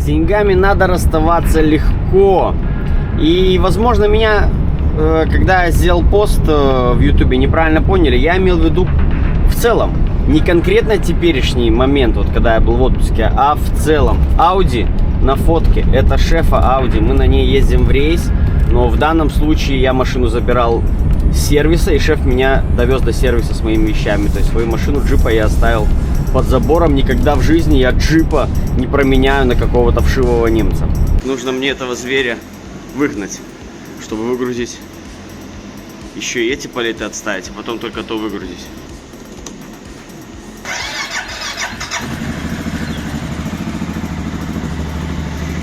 С деньгами надо расставаться легко. И, возможно, меня, когда я сделал пост в Ютубе, неправильно поняли. Я имел в виду в целом. Не конкретно теперешний момент, вот когда я был в отпуске, а в целом. Audi на фотке. Это шефа Audi. Мы на ней ездим в рейс. Но в данном случае я машину забирал с сервиса. И шеф меня довез до сервиса с моими вещами. То есть свою машину джипа я оставил под забором. Никогда в жизни я джипа не променяю на какого-то вшивого немца. Нужно мне этого зверя выгнать, чтобы выгрузить еще и эти палеты отставить, а потом только то выгрузить.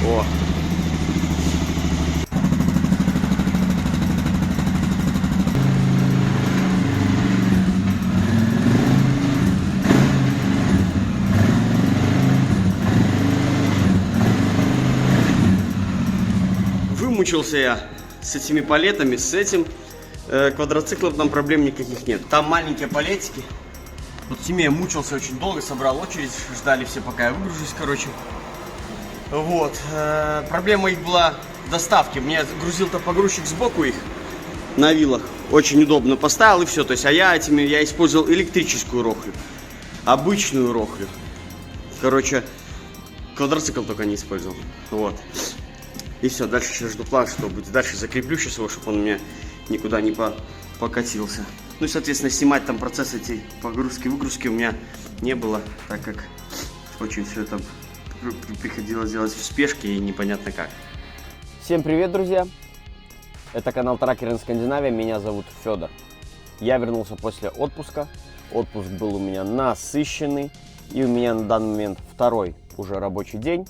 О! Вымучился я с этими палетами, с этим квадроциклом там проблем никаких нет. Там маленькие палетики. Вот с ними я мучился очень долго, собрал очередь, ждали все, пока я выгружусь, короче. Вот. Проблема их была в доставке. Мне грузил-то погрузчик сбоку их на вилах. Очень удобно поставил и все. То есть, я использовал электрическую рохлю. Обычную рохлю. Короче, квадроцикл только не использовал. Вот. И все, дальше сейчас жду план, что будет. Дальше закреплю сейчас его, чтобы он у меня никуда не покатился. Ну и, соответственно, снимать там процесс этой погрузки-выгрузки у меня не было, так как очень все это приходилось делать в спешке и непонятно как. Всем привет, друзья! Это канал Tracker in Scandinavia, меня зовут Федор. Я вернулся после отпуска. Отпуск был у меня насыщенный. И у меня на данный момент второй уже рабочий день.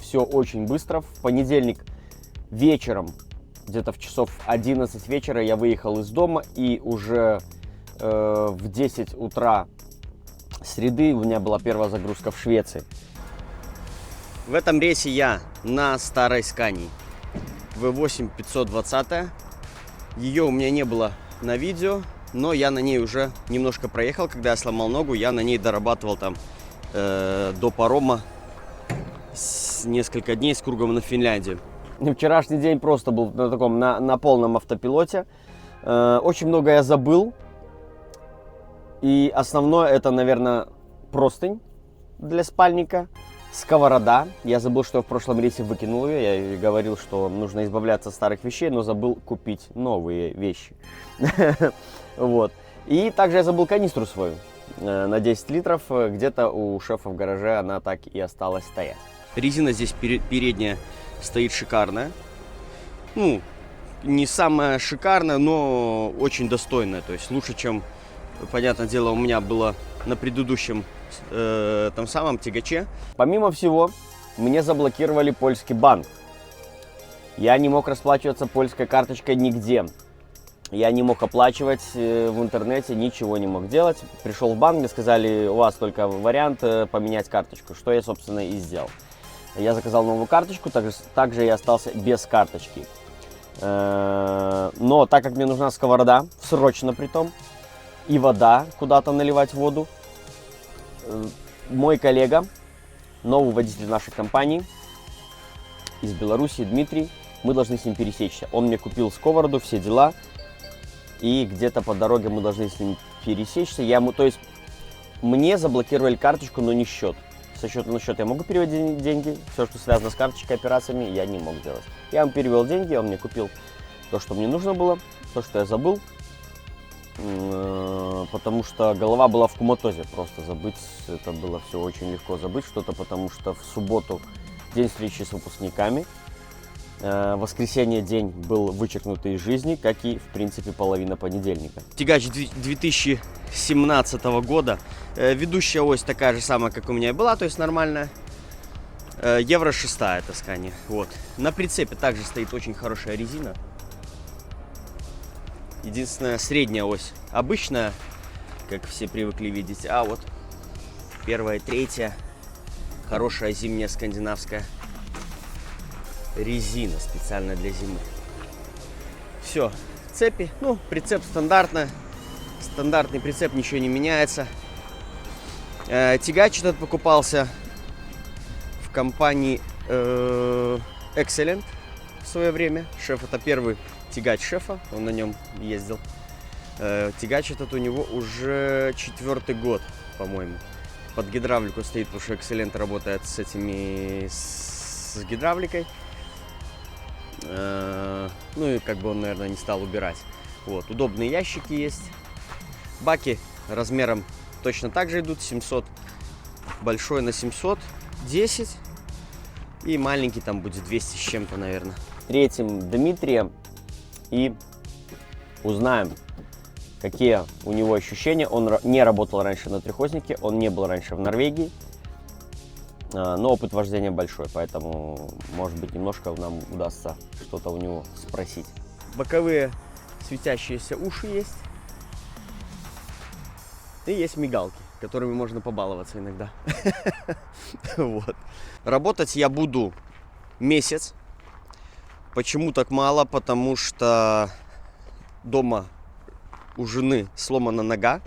Все очень быстро. В понедельник вечером, где-то в часов 11 вечера, я выехал из дома. И уже в 10 утра среды у меня была первая загрузка в Швеции. В этом рейсе я на старой Scania V8 520. Ее у меня не было на видео, но я на ней уже немножко проехал. Когда я сломал ногу, я на ней дорабатывал там до парома несколько дней с кругом на Финляндию. Вчерашний день просто был на таком на полном автопилоте. Очень много я забыл. И основное это, наверное, простынь для спальника, сковорода. Я забыл, что я в прошлом рейсе выкинул ее. Я говорил, что нужно избавляться от старых вещей, но забыл купить новые вещи. Вот. И также я забыл канистру свою на 10 литров. Где-то у шефа в гараже она так и осталась стоять. Резина здесь передняя стоит шикарная. Ну, не самая шикарная, но очень достойная. То есть лучше, чем, понятное дело, у меня было на предыдущем там самом тягаче. Помимо всего, мне заблокировали польский банк. Я не мог расплачиваться польской карточкой нигде. Я не мог оплачивать в интернете, ничего не мог делать. Пришел в банк, мне сказали, у вас только вариант поменять карточку, что я, собственно, и сделал. Я заказал новую карточку, также я остался без карточки. Но так как мне нужна сковорода, срочно притом, и вода, куда-то наливать воду, мой коллега, новый водитель нашей компании из Беларуси, Дмитрий, мы должны с ним пересечься. Он мне купил сковороду, все дела, и где-то по дороге мы должны с ним пересечься. То есть мне заблокировали карточку, но не счет. Со счета на счет я могу переводить деньги, все, что связано с карточкой, операциями, я не мог делать. Я ему перевел деньги, он мне купил то, что мне нужно было, то, что я забыл, потому что голова была в куматозе, просто забыть, это было все очень легко забыть что-то, потому что в субботу день встречи с выпускниками, воскресенье день был вычеркнутый из жизни, как и, в принципе, половина понедельника. Тягач 2017 года. Ведущая ось такая же самая, как у меня и была, то есть нормальная. Евро 6 это Scania. Вот. На прицепе также стоит очень хорошая резина. Единственная средняя ось обычная, как все привыкли видеть. А вот первая, третья. Хорошая зимняя скандинавская резина специально для зимы. Все, цепи, ну, прицеп стандартный, прицеп, ничего не меняется. Тягач этот покупался в компании Excellent в свое время. Шеф — это первый тягач шефа, он на нем ездил. Тягач этот у него уже 4-й год, по-моему. Под гидравлику стоит, потому что Excellent работает с гидравликой. Ну и как бы он, наверное, не стал убирать. Вот, удобные ящики есть. Баки размером точно так же идут, 700. Большой на 710. И маленький там будет 200 с чем-то, наверное. Встретим Дмитрия и узнаем, какие у него ощущения. Он не работал раньше на трехознике, он не был раньше в Норвегии. Но опыт вождения большой, поэтому, может быть, немножко нам удастся что-то у него спросить. Боковые светящиеся уши есть. И есть мигалки, которыми можно побаловаться иногда. Вот. Работать я буду месяц. Почему так мало? Потому что дома у жены сломана нога.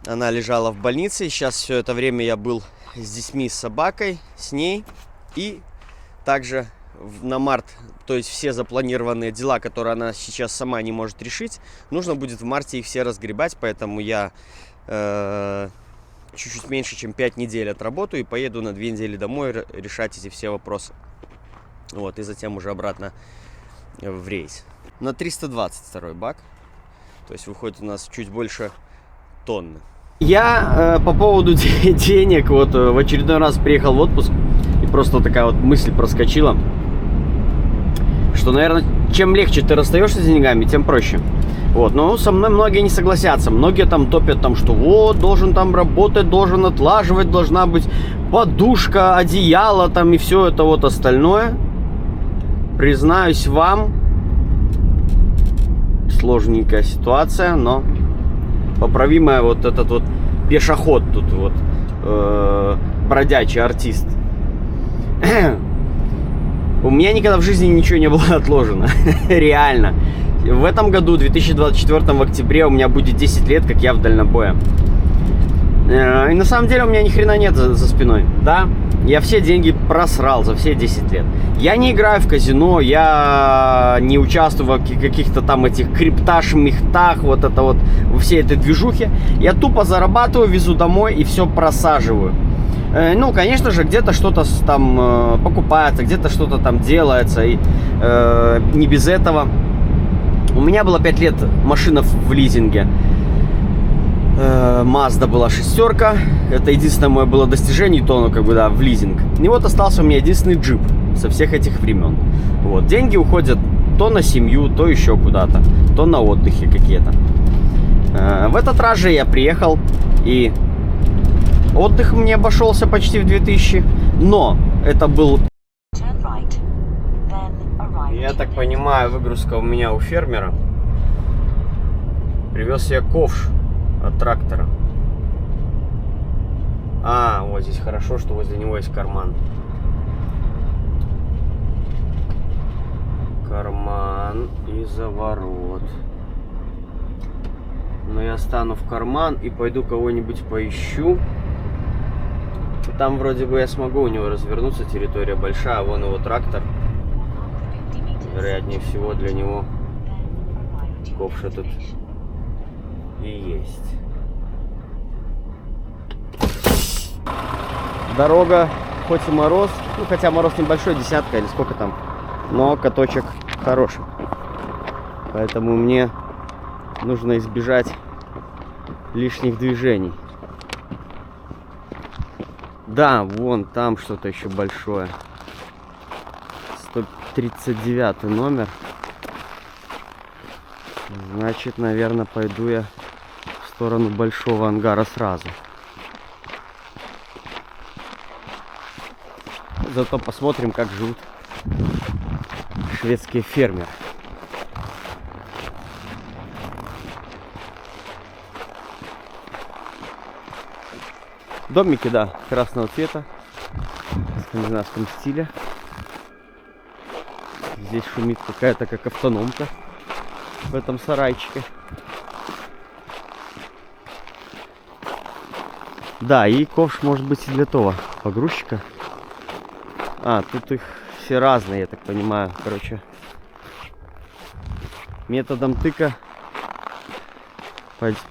Она лежала в больнице. Сейчас все это время я был с детьми, с собакой, с ней. И также на март, то есть все запланированные дела, которые она сейчас сама не может решить, нужно будет в марте их все разгребать. Поэтому я чуть-чуть меньше, чем 5 недель отработаю и поеду на 2 недели домой решать эти все вопросы. Вот, и затем уже обратно в рейс. На 322 бак. То есть выходит у нас чуть больше тонны. Я по поводу денег вот в очередной раз приехал в отпуск. И просто вот такая вот мысль проскочила. Что, наверное, чем легче ты расстаешься с деньгами, тем проще. Вот, но со мной многие не согласятся. Многие там топят, там, что вот, должен там работать, должен отлаживать, должна быть подушка, одеяло там и все это вот остальное. Признаюсь вам, сложненькая ситуация, но поправимая. Вот этот вот пешеход тут вот, бродячий артист. У меня никогда в жизни ничего не было отложено. Реально. В этом году, в 2024 в октябре, у меня будет 10 лет, как я в дальнобое. И на самом деле у меня ни хрена нет за спиной. Да, я все деньги просрал за все 10 лет. Я не играю в казино, я не участвую в каких-то там этих крипташ, мехтах, вот это вот, во всей этой движухе. Я тупо зарабатываю, везу домой и все просаживаю. Ну, конечно же, где-то что-то там покупается, где-то что-то там делается, и не без этого. У меня было 5 лет машина в лизинге. Mazda была 6. Это единственное мое было достижение, то, ну, как бы, да, в лизинг. И вот остался у меня единственный джип со всех этих времен. Вот. Деньги уходят то на семью, то еще куда-то, то на отдыхи какие-то. В этот раз же я приехал, и отдых мне обошелся почти в 2000. Но это был, я так понимаю, выгрузка у меня у фермера. Привез я ковш от трактора. А, вот здесь хорошо, что возле него есть карман. Карман и заворот. Но я стану в карман и пойду кого-нибудь поищу. Там вроде бы я смогу у него развернуться, территория большая, а вон его трактор. Вероятнее всего для него ковш этот и есть. Дорога, хоть и мороз, ну хотя мороз небольшой, 10 или сколько там, но каточек хороший. Поэтому мне нужно избежать лишних движений. Да, вон там что-то еще большое. 139 номер. Значит, наверное, пойду я в сторону большого ангара сразу. Зато посмотрим, как живут шведские фермеры. Домики, да, красного цвета, в скандинавском стиле. Здесь шумит какая-то как автономка в этом сарайчике. Да, и ковш может быть и для того погрузчика. А, тут их все разные, я так понимаю. Короче, методом тыка.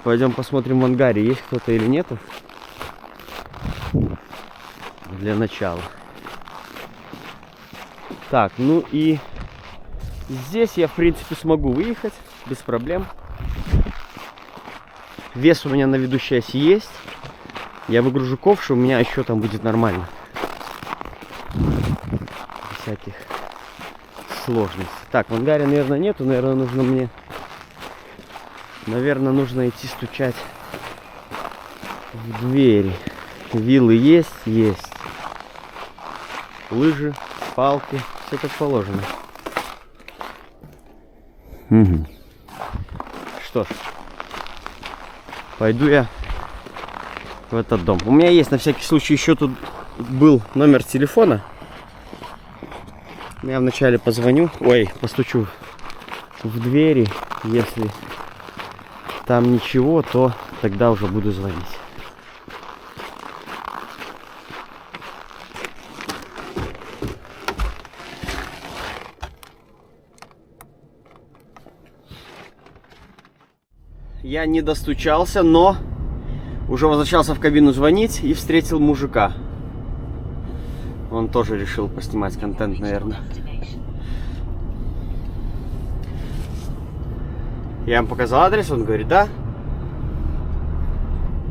Пойдем посмотрим в ангаре, есть кто-то или нету. Для начала. Так, ну и здесь я, в принципе, смогу выехать без проблем. Вес у меня на ведущей оси есть. Я выгружу ковш, у меня еще там будет нормально. Без всяких сложностей. Так, в ангаре, наверное, нету. Наверное, нужно мне... Наверное, нужно идти стучать в двери. Вилы есть? Есть. Лыжи, палки. Все как положено. Угу. Что ж. Пойду я в этот дом. У меня есть на всякий случай еще тут был номер телефона. Я вначале позвоню. Ой, постучу в двери. Если там ничего, то тогда уже буду звонить. Я не достучался, но уже возвращался в кабину звонить и встретил мужика. Он тоже решил поснимать контент, наверное. Я ему показал адрес, он говорит, да.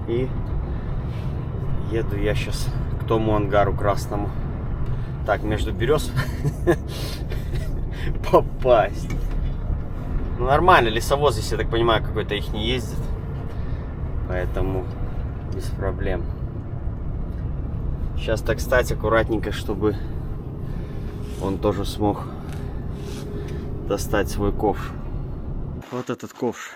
И еду я сейчас к тому ангару красному. Так, между берез попасть. Ну нормально, лесовоз здесь, я так понимаю, какой-то их не ездит. Поэтому без проблем. Сейчас так стать аккуратненько, чтобы он тоже смог достать свой ковш. Вот этот ковш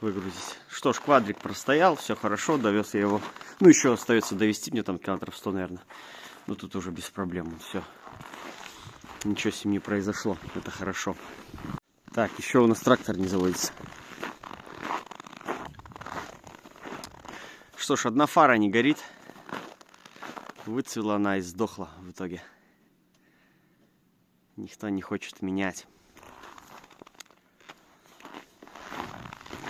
выгрузить. Что ж, квадрик простоял, все хорошо, довез я его. Ну еще остается довести, мне там километров 100, наверное. Но тут уже без проблем, все. Ничего с ним не произошло, это хорошо. Так, еще у нас трактор не заводится. Что ж, одна фара не горит. Выцвела она и сдохла в итоге. Никто не хочет менять.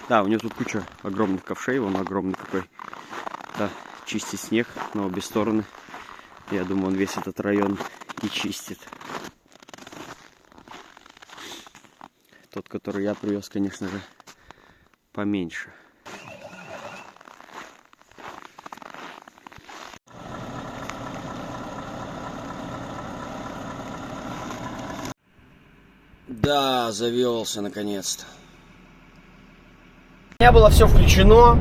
Да, у него тут куча огромных ковшей. Вон огромный какой. Да, чистит снег на обе стороны. Я думаю, он весь этот район и чистит. Тот, который я привез, конечно же, поменьше. Да, завелся наконец-то. У меня было все включено.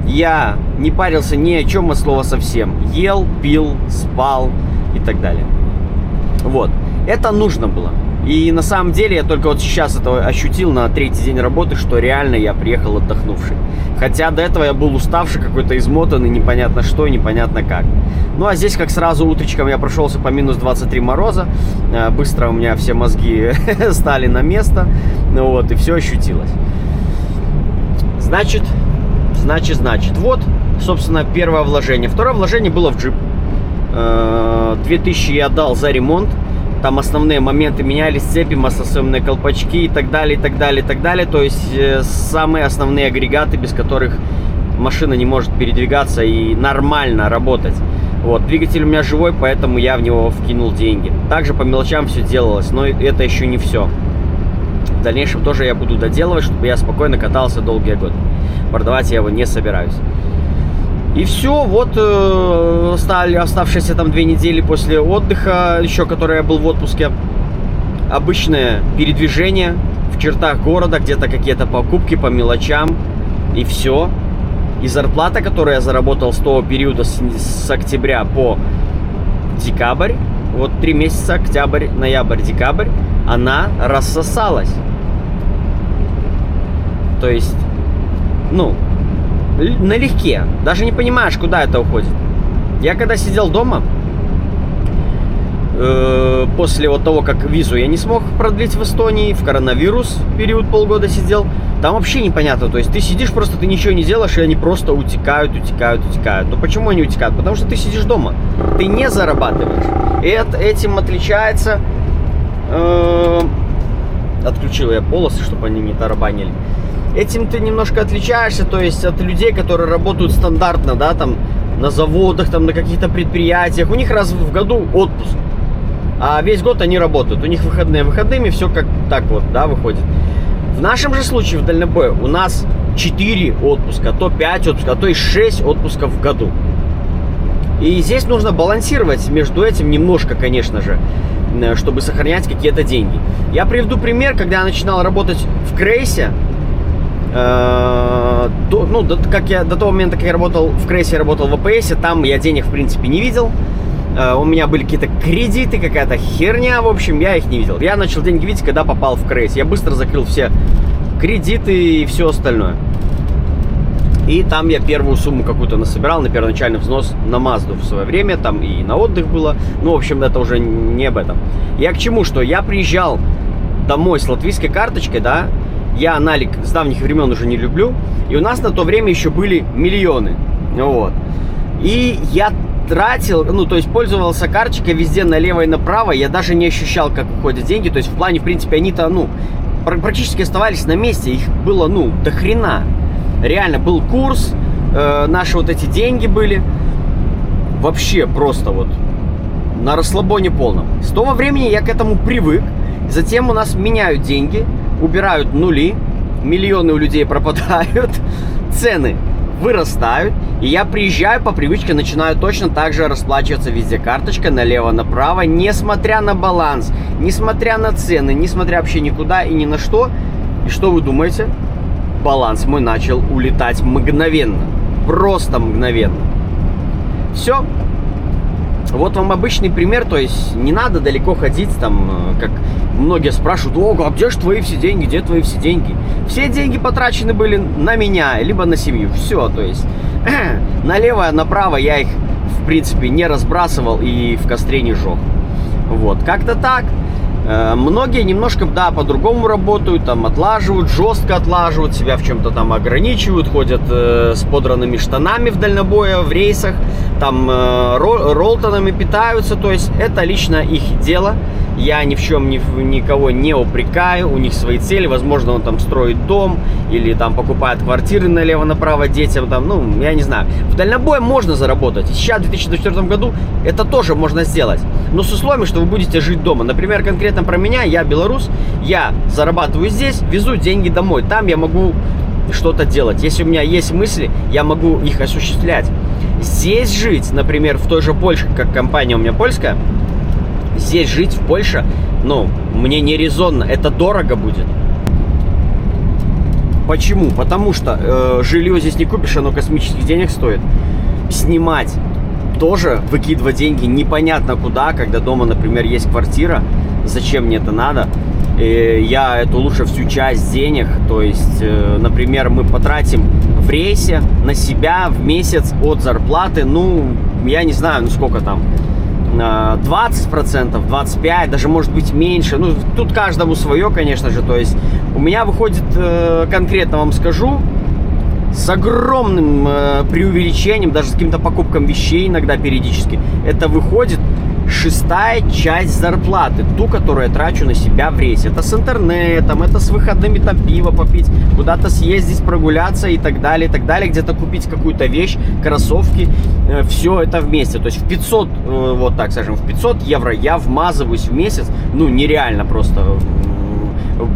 Я не парился ни о чем от слова совсем. Ел, пил, спал и так далее. Вот. Это нужно было. И на самом деле я только вот сейчас это ощутил на третий день работы, что реально я приехал отдохнувший. Хотя до этого я был уставший, какой-то измотанный, непонятно что, непонятно как. Ну а здесь как сразу утречком я прошелся по минус 23 мороза. Быстро у меня все мозги стали на место. Вот, и все ощутилось. Значит. Вот, собственно, первое вложение. Второе вложение было в джип. 2000 я отдал за ремонт. Там основные моменты менялись, цепи, маслосъемные колпачки и так далее, и так далее, и так далее. То есть самые основные агрегаты, без которых машина не может передвигаться и нормально работать. Вот, двигатель у меня живой, поэтому я в него вкинул деньги. Также по мелочам все делалось, но это еще не все. В дальнейшем тоже я буду доделывать, чтобы я спокойно катался долгие годы. Продавать я его не собираюсь. И все, вот оставшиеся там 2 недели после отдыха, еще который я был в отпуске, обычное передвижение в чертах города, где-то какие-то покупки по мелочам, и все. И зарплата, которую я заработал с того периода, с октября по декабрь, вот 3 месяца, октябрь, ноябрь, декабрь, она рассосалась. То есть, ну... налегке. Даже не понимаешь, куда это уходит. Я когда сидел дома, после вот того, как визу я не смог продлить в Эстонии, в коронавирус период полгода сидел, там вообще непонятно, то есть ты сидишь просто, ты ничего не делаешь, и они просто утекают. Но почему они утекают? Потому что ты сидишь дома, ты не зарабатываешь. И этим отличается... Отключил я полосы, чтобы они не тарабанили. Этим ты немножко отличаешься, то есть от людей, которые работают стандартно, да, там, на заводах, там, на каких-то предприятиях. У них раз в году отпуск, а весь год они работают. У них выходные выходными, все как так вот, да, выходит. В нашем же случае в дальнобое у нас 4 отпуска, то 5 отпусков, а то и 6 отпусков в году. И здесь нужно балансировать между этим немножко, конечно же, чтобы сохранять какие-то деньги. Я приведу пример, когда я начинал работать в Крейсе. До того момента, как я работал в Крейсе, я работал в АПСе, там я денег в принципе не видел. У меня были какие-то кредиты, какая-то херня, в общем, я их не видел. Я начал деньги видеть, когда попал в Крейс. Я быстро закрыл все кредиты и все остальное. И там я первую сумму какую-то насобирал на первоначальный взнос на Мазду в свое время. Там и на отдых было. Ну, в общем, это уже не об этом. Я к чему? Что я приезжал домой с латвийской карточкой, да. Я налик с давних времен уже не люблю. И у нас на то время еще были миллионы. Вот. И я тратил, ну, то есть пользовался карточкой везде налево и направо. Я даже не ощущал, как уходят деньги. То есть в плане, в принципе, они-то, ну, практически оставались на месте. Их было, ну, до хрена. Реально был курс, наши вот эти деньги были. Вообще просто вот на расслабоне полном. С того времени я к этому привык. Затем у нас меняют деньги, убирают нули, миллионы у людей пропадают, цены вырастают, и я приезжаю по привычке, начинаю точно так же расплачиваться везде карточкой, налево-направо, несмотря на баланс, несмотря на цены, несмотря вообще никуда и ни на что. И что вы думаете? Баланс мой начал улетать мгновенно, просто мгновенно. Все. Вот вам обычный пример, то есть не надо далеко ходить, там, как многие спрашивают: о, а где же твои все деньги, где твои все деньги? Все деньги потрачены были на меня, либо на семью, все, то есть налево, направо я их, в принципе, не разбрасывал и в костре не жег. Вот, как-то так. Многие немножко, да, по-другому работают, там, отлаживают, жестко отлаживают, себя в чем-то там ограничивают, ходят с подранными штанами в дальнобое, в рейсах, там, роллтонами питаются, то есть это лично их дело. Я ни в чем никого не упрекаю, у них свои цели, возможно, он там строит дом или там покупает квартиры налево-направо детям, там, ну, я не знаю. В дальнобое можно заработать, и сейчас, в 2024 году, это тоже можно сделать, но с условием, что вы будете жить дома. Например, конкретно про меня, я белорус, я зарабатываю здесь, везу деньги домой, там я могу что-то делать. Если у меня есть мысли, я могу их осуществлять. Здесь жить, например, в той же Польше, как компания у меня польская, здесь жить в Польше, ну, мне не резонно, это дорого будет. Почему? Потому что жилье здесь не купишь, оно космических денег стоит. Снимать тоже, выкидывать деньги непонятно куда, когда дома, например, есть квартира, зачем мне это надо? Я эту лучше всю часть денег, то есть, например, мы потратим в рейсе на себя в месяц от зарплаты, ну, я не знаю, ну сколько там, 20%, 25%, даже может быть меньше. Ну, тут каждому свое, конечно же. То есть у меня выходит, конкретно вам скажу, с огромным преувеличением, даже с каким-то покупком вещей иногда периодически, это выходит 1/6 часть зарплаты, ту, которую я трачу на себя в рейсе. Это с интернетом, это с выходными там пиво попить, куда-то съездить, прогуляться и так далее, где-то купить какую-то вещь, кроссовки, все это вместе. То есть в 500, вот так скажем, в 500 евро я вмазываюсь в месяц, ну нереально просто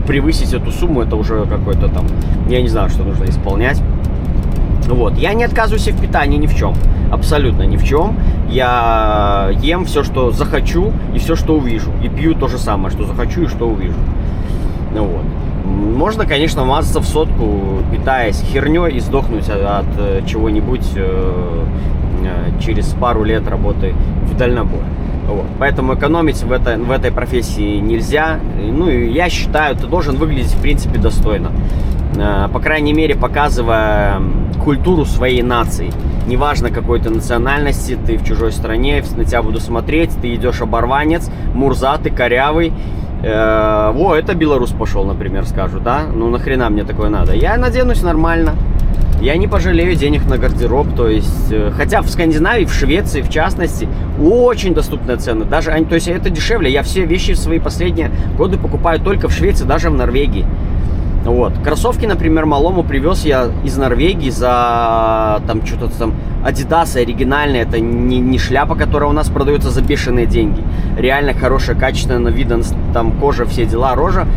превысить эту сумму, это уже какой-то там, я не знаю, что нужно исполнять. Вот, я не отказываюсь в питании ни в чем, абсолютно ни в чем. Я ем все, что захочу, и все, что увижу. И пью то же самое, что захочу и что увижу. Вот. Можно, конечно, мазаться в сотку, питаясь херней, и сдохнуть от чего-нибудь через пару лет работы в дальнобое. Вот. Поэтому экономить в этой профессии нельзя. Ну, и я считаю, ты должен выглядеть, в принципе, достойно. По крайней мере, показывая культуру своей нации. неважно какой ты национальности, ты в чужой стране, на тебя буду смотреть, ты идешь оборванец, мурза, ты корявый. О, это белорус пошел, например, скажу, да? Ну нахрена мне такое надо? Я наденусь нормально. Я не пожалею денег на гардероб, то есть, хотя в Скандинавии, в Швеции, в частности, очень доступные цены. Даже, то есть это дешевле. Я все вещи в свои последние годы покупаю только в Швеции, даже в Норвегии. Вот. Кроссовки, например, малому привез я из Норвегии за там что-то там Adidas оригинальные. Это не шляпа, которая у нас продается за бешеные деньги. Реально хорошая, качественная, на видно, там кожа, все дела, рожа.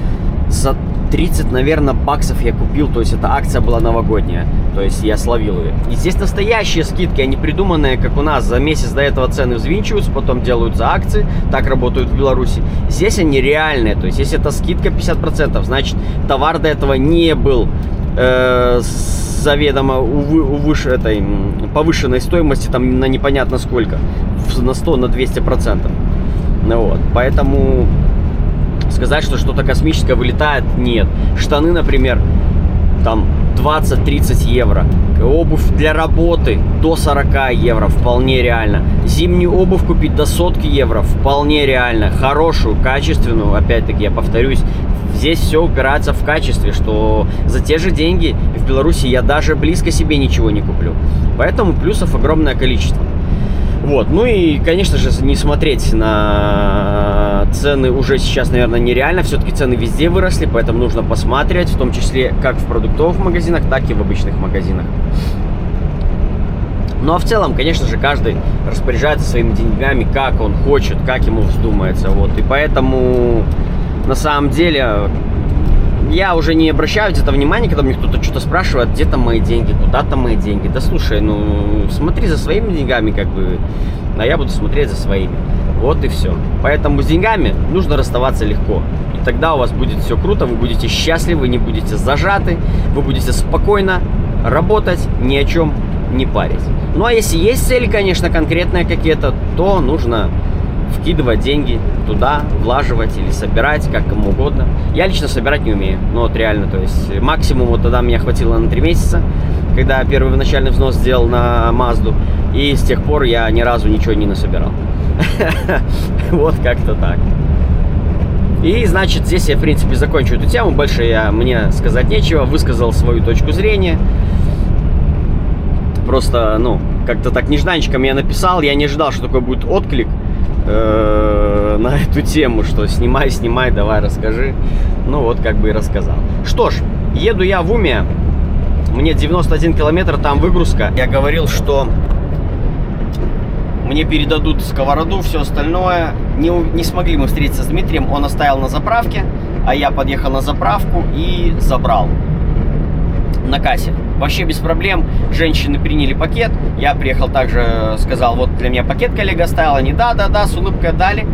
За 30, наверное, баксов я купил, то есть эта акция была новогодняя, то есть я словил ее. И здесь настоящие скидки, они придуманные, как у нас, за месяц до этого цены взвинчиваются, потом делаются акции, так работают в Беларуси. Здесь они реальные, то есть если это скидка 50%, значит товар до этого не был заведомо выше этой повышенной стоимости, там на непонятно сколько, на 100, на 200%. Ну вот, поэтому... Сказать, что что-то космическое вылетает, нет. Штаны, например, там 20-30 евро. Обувь для работы до 40 евро, вполне реально. Зимнюю обувь купить до 100 евро, вполне реально. Хорошую, качественную, опять-таки, я повторюсь, здесь все упирается в качестве, что за те же деньги в Беларуси я даже близко себе ничего не куплю. Поэтому плюсов огромное количество. Вот, ну и, конечно же, не смотреть на цены уже сейчас, наверное, нереально. Все-таки цены везде выросли, поэтому нужно посмотреть, в том числе как в продуктовых магазинах, так и в обычных магазинах. Ну а в целом, конечно же, каждый распоряжается своими деньгами, как он хочет, как ему вздумается. Вот, и поэтому, на самом деле... Я уже не обращаю где-то внимания, когда мне кто-то что-то спрашивает, где там мои деньги, куда там мои деньги. Да слушай, ну смотри за своими деньгами, как бы, а я буду смотреть за своими. Вот и все. Поэтому с деньгами нужно расставаться легко. И тогда у вас будет все круто, вы будете счастливы, не будете зажаты, вы будете спокойно работать, ни о чем не парить. Ну а если есть цели, конечно, конкретные какие-то, то нужно вкидывать деньги туда, влаживать или собирать, как кому угодно. Я лично собирать не умею, ну вот реально, то есть максимум вот тогда меня хватило на 3 месяца, когда я первый начальный взнос сделал на Мазду, и с тех пор я ни разу ничего не насобирал. Вот как-то так. И, значит, здесь я, в принципе, закончу эту тему, больше мне сказать нечего, высказал свою точку зрения. Просто, ну, как-то так нежданчиком я написал, я не ожидал, что такой будет отклик на эту тему, что снимай, давай расскажи. Ну вот как бы и рассказал. Что ж, еду я в Уме, мне 91 километр, там выгрузка. Я говорил, что мне передадут сковороду, все остальное. Не смогли мы встретиться с Дмитрием, он оставил на заправке, а я подъехал на заправку и забрал на кассе. Вообще без проблем, женщины приняли пакет, я приехал также, сказал, вот для меня пакет коллега оставил, они да, с улыбкой дали,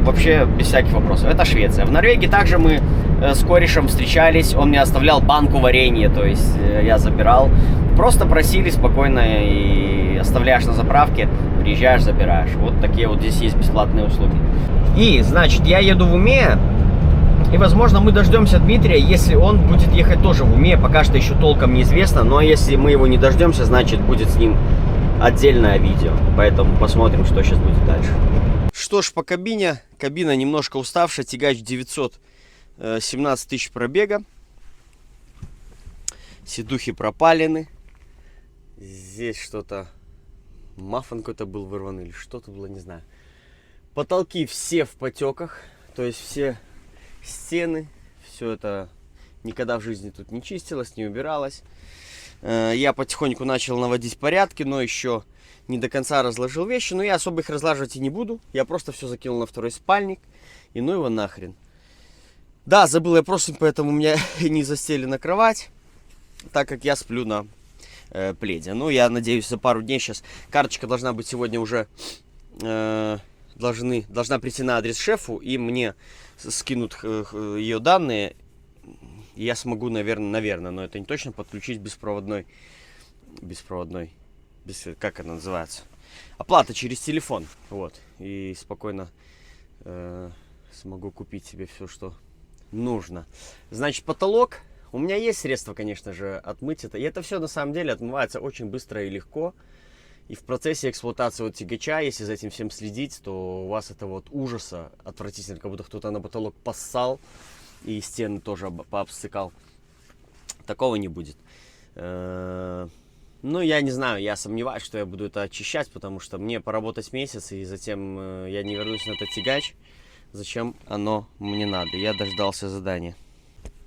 вообще без всяких вопросов. Это Швеция. В Норвегии также мы с корешем встречались, он мне оставлял банку варенья, то есть я забирал, просто просили спокойно и оставляешь на заправке, приезжаешь, забираешь. Вот такие вот здесь есть бесплатные услуги. И, значит, я еду в Уме. И, возможно, мы дождемся Дмитрия, если он будет ехать тоже в Уме. Пока что еще толком неизвестно. Но если мы его не дождемся, значит, будет с ним отдельное видео. Поэтому посмотрим, что сейчас будет дальше. Что ж, по кабине. Кабина немножко уставшая. Тягач 917 тысяч пробега. Сидухи пропалены. Здесь что-то... Маффин какой-то был вырван или что-то было, не знаю. Потолки все в потеках. То есть все... стены, все это никогда в жизни тут не чистилось, не убиралось. Я потихоньку начал наводить порядки, но еще не до конца разложил вещи. Но я особо их разлаживать и не буду. Я просто все закинул на второй спальник. И ну его нахрен. Да, забыл я просто, поэтому у меня не застелена кровать, так как я сплю на пледе. Ну, я надеюсь, за пару дней сейчас карточка должна быть сегодня уже... Должна прийти на адрес шефу, и мне скинут ее данные. Я смогу, наверное, но это не точно, подключить беспроводной, как она называется, оплата через телефон. Вот, и спокойно смогу купить себе все, что нужно. Значит, потолок У меня есть средства, конечно же, отмыть это. И это все на самом деле отмывается очень быстро и легко. И в процессе эксплуатации вот тягача, если за этим всем следить, то у вас это вот ужаса отвратительно, как будто кто-то на потолок поссал и стены тоже пообсыкал. Такого не будет. Ну, я не знаю, я сомневаюсь, что я буду это очищать, потому что мне поработать месяц, и затем я не вернусь на этот тягач. Зачем оно мне надо? Я дождался задания.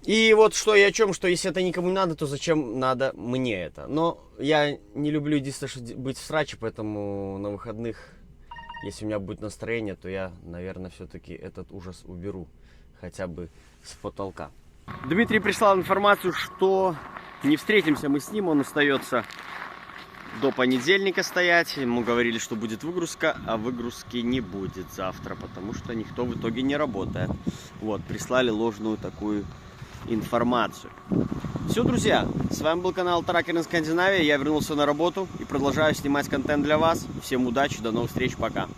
И вот что и о чем, что если это никому не надо, то зачем надо мне это? Но я не люблю единственное быть в сраче, поэтому на выходных, если у меня будет настроение, то я, наверное, все-таки этот ужас уберу. Хотя бы с потолка. Дмитрий прислал информацию, что не встретимся мы с ним, он остается до понедельника стоять. Ему говорили, что будет выгрузка, а выгрузки не будет завтра, потому что никто в итоге не работает. Вот, прислали ложную такую информацию. Все, друзья, с вами был канал Тракер Скандинавия. Я вернулся на работу и продолжаю снимать контент для вас. Всем удачи, до новых встреч, пока.